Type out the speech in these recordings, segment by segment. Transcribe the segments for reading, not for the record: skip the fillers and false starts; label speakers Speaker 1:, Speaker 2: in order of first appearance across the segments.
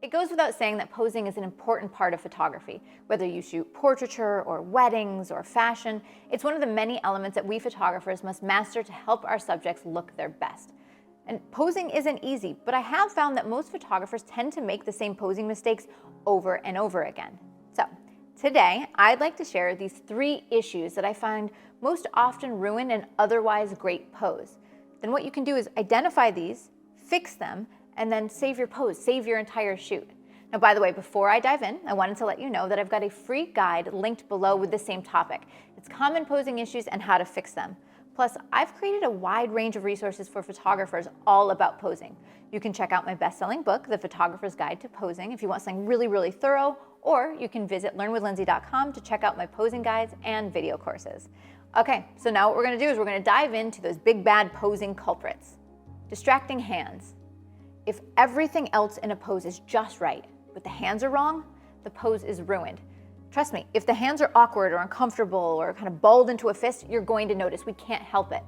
Speaker 1: It goes without saying that posing is an important part of photography. Whether you shoot portraiture or weddings or fashion, it's one of the many elements that we photographers must master to help our subjects look their best. And posing isn't easy, but I have found that most photographers tend to make the same posing mistakes over and over again. So today, I'd like to share these 3 issues that I find most often ruin an otherwise great pose. Then what you can do is identify these, fix them, and then save your pose, save your entire shoot. Now, by the way, before I dive in, I wanted to let you know that I've got a free guide linked below with the same topic. It's common posing issues and how to fix them. Plus, I've created a wide range of resources for photographers all about posing. You can check out my best-selling book, The Photographer's Guide to Posing, if you want something really, really thorough, or you can visit learnwithlindsay.com to check out my posing guides and video courses. Okay, so now what we're gonna do is we're gonna dive into those big bad posing culprits. Distracting hands. If everything else in a pose is just right, but the hands are wrong, the pose is ruined. Trust me, if the hands are awkward or uncomfortable or kind of balled into a fist, you're going to notice. We can't help it.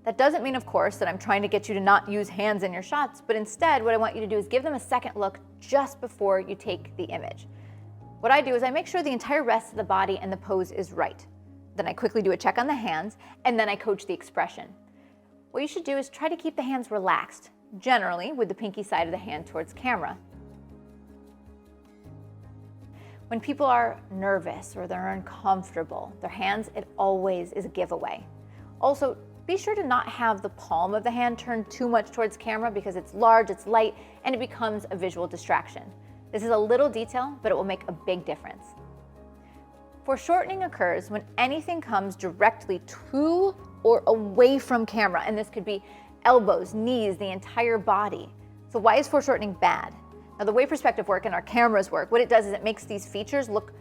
Speaker 1: That doesn't mean, of course, that I'm trying to get you to not use hands in your shots, but instead what I want you to do is give them a second look just before you take the image. What I do is I make sure the entire rest of the body and the pose is right. Then I quickly do a check on the hands, and then I coach the expression. What you should do is try to keep the hands relaxed, generally with the pinky side of the hand towards camera. When people are nervous or they're uncomfortable, their hands, it always is a giveaway. Also, be sure to not have the palm of the hand turned too much towards camera because it's large, it's light, and it becomes a visual distraction. This is a little detail, but it will make a big difference. Foreshortening occurs when anything comes directly to or away from camera, and this could be elbows, knees, the entire body. So why is foreshortening bad? Now, the way perspective work and our cameras work, what it does is it makes these features look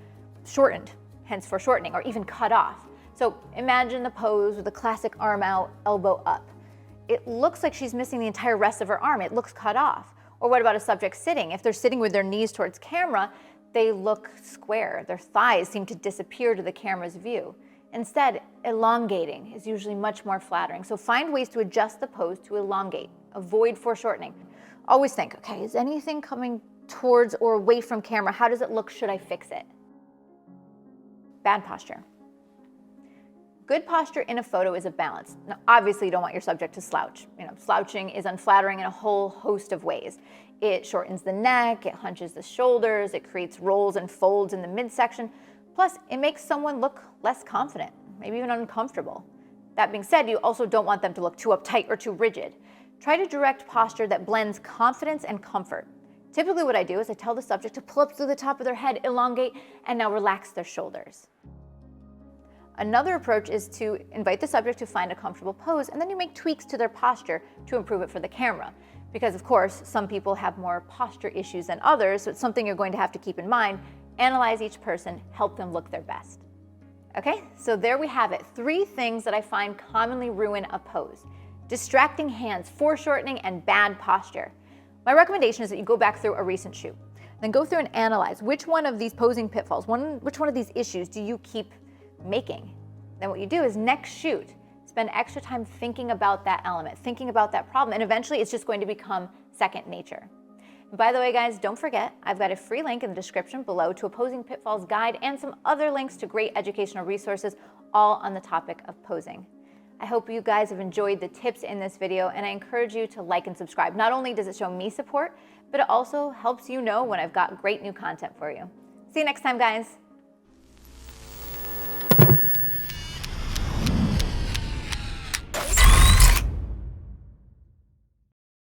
Speaker 1: shortened, hence foreshortening, or even cut off. So imagine the pose with a classic arm out, elbow up. It looks like she's missing the entire rest of her arm. It looks cut off. Or what about a subject sitting? If they're sitting with their knees towards camera, they look square. Their thighs seem to disappear to the camera's view. Instead, elongating is usually much more flattering. So find ways to adjust the pose to elongate. Avoid foreshortening. Always think, okay, is anything coming towards or away from camera? How does it look? Should I fix it? Bad posture. Good posture in a photo is a balance. Now, obviously you don't want your subject to slouch. Slouching is unflattering in a whole host of ways. It shortens the neck, it hunches the shoulders, it creates rolls and folds in the midsection. Plus, it makes someone look less confident, maybe even uncomfortable. That being said, you also don't want them to look too uptight or too rigid. Try to direct posture that blends confidence and comfort. Typically what I do is I tell the subject to pull up through the top of their head, elongate, and now relax their shoulders. Another approach is to invite the subject to find a comfortable pose, and then you make tweaks to their posture to improve it for the camera. Because of course, some people have more posture issues than others, so it's something you're going to have to keep in mind. Analyze each person, help them look their best. Okay, so there we have it. 3 things that I find commonly ruin a pose. Distracting hands, foreshortening, and bad posture. My recommendation is that you go back through a recent shoot. Then go through and analyze which one of these posing pitfalls, which one of these issues do you keep making? Then what you do is next shoot, spend extra time thinking about that element, thinking about that problem, and eventually it's just going to become second nature. By the way, guys, don't forget, I've got a free link in the description below to a posing pitfalls guide and some other links to great educational resources, all on the topic of posing. I hope you guys have enjoyed the tips in this video, and I encourage you to like and subscribe. Not only does it show me support, but it also helps you know when I've got great new content for you. See you next time, guys.